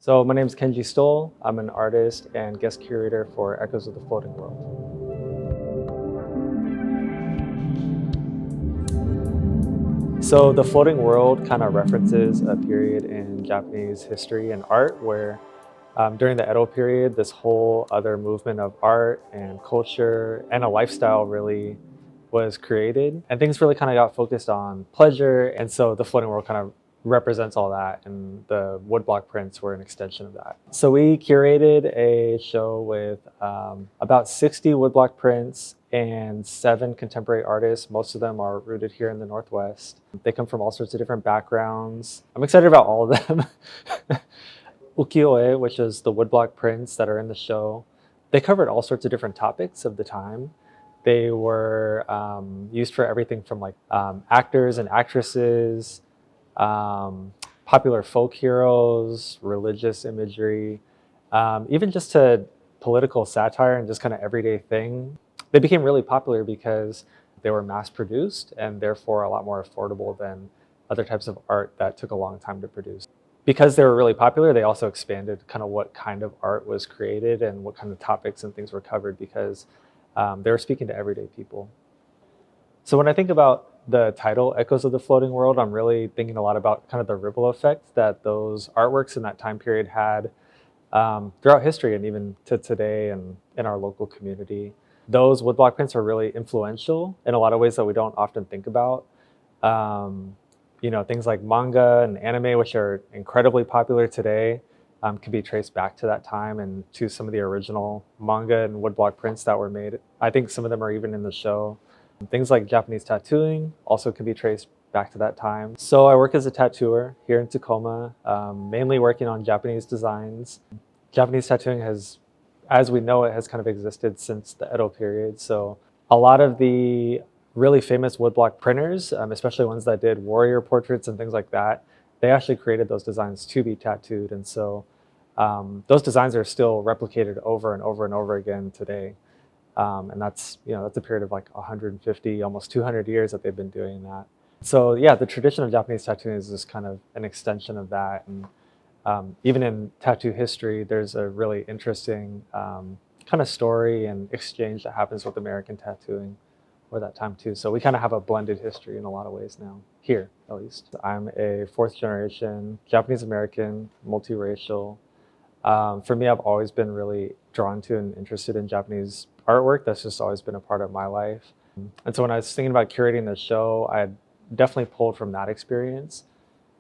So my name is Kenji Stoll. I'm an artist and guest curator for Echoes of the Floating World. So the Floating World kind of references a period in Japanese history and art where during the Edo period, this whole other movement of art and culture and a lifestyle really was created. And things really kind of got focused on pleasure. And so the Floating World kind of represents all that, and the woodblock prints were an extension of that. So we curated a show with about 60 woodblock prints and 7 contemporary artists. Most of them are rooted here in the Northwest. They come from all sorts of different backgrounds. I'm excited about all of them. Ukiyo-e, which is the woodblock prints that are in the show, they covered all sorts of different topics of the time. They were used for everything from actors and actresses, popular folk heroes, religious imagery, even just to political satire and just kind of everyday thing. They became really popular because they were mass produced and therefore a lot more affordable than other types of art that took a long time to produce. Because they were really popular, they also expanded kind of what kind of art was created and what kind of topics and things were covered because they were speaking to everyday people. So when I think about the title, Echoes of the Floating World, I'm really thinking a lot about kind of the ripple effect that those artworks in that time period had throughout history and even to today and in our local community. Those woodblock prints are really influential in a lot of ways that we don't often think about. Things like manga and anime, which are incredibly popular today, can be traced back to that time and to some of the original manga and woodblock prints that were made. I think some of them are even in the show. Things like Japanese tattooing also can be traced back to that time. So I work as a tattooer here in Tacoma, mainly working on Japanese designs. Japanese tattooing has, as we know it, has kind of existed since the Edo period. So a lot of the really famous woodblock printers, especially ones that did warrior portraits and things like that, they actually created those designs to be tattooed. And so those designs are still replicated over and over and over again today. And that's a period of like 150, almost 200 years that they've been doing that. So yeah, the tradition of Japanese tattooing is just kind of an extension of that. And even in tattoo history, there's a really interesting kind of story and exchange that happens with American tattooing for that time too. So we kind of have a blended history in a lot of ways now, here at least. I'm a 4th generation Japanese American, multiracial. For me, I've always been really drawn to and interested in Japanese artwork. That's just always been a part of my life. And so when I was thinking about curating the show, I had definitely pulled from that experience.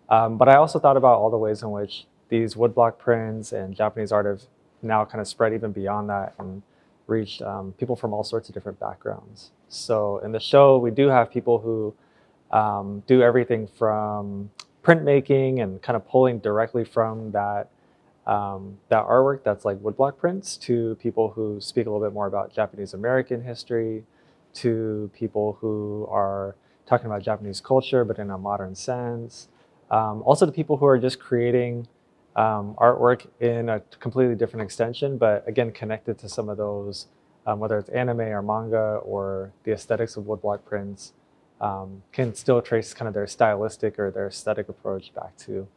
But I also thought about all the ways in which these woodblock prints and Japanese art have now kind of spread even beyond that and reached people from all sorts of different backgrounds. So in the show, we do have people who do everything from printmaking and kind of pulling directly from that artwork that's like woodblock prints, to people who speak a little bit more about Japanese American history, to people who are talking about Japanese culture but in a modern sense. Also to people who are just creating artwork in a completely different extension, but again connected to some of those, whether it's anime or manga or the aesthetics of woodblock prints, can still trace kind of their stylistic or their aesthetic approach back to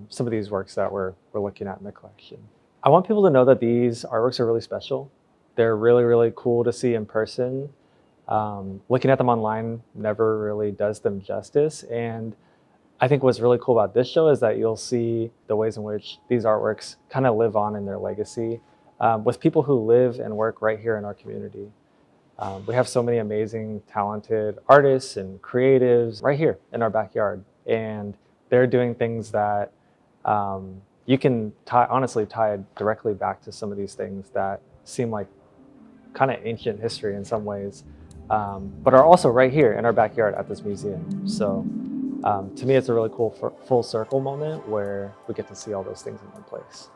some of these works that we're looking at in the collection. I want people to know that these artworks are really special. They're really, really cool to see in person. Looking at them online never really does them justice. And I think what's really cool about this show is that you'll see the ways in which these artworks kind of live on in their legacy with people who live and work right here in our community. We have so many amazing, talented artists and creatives right here in our backyard. And they're doing things that you can honestly tie directly back to some of these things that seem like kind of ancient history in some ways, but are also right here in our backyard at this museum. So to me, it's a really cool full circle moment where we get to see all those things in one place.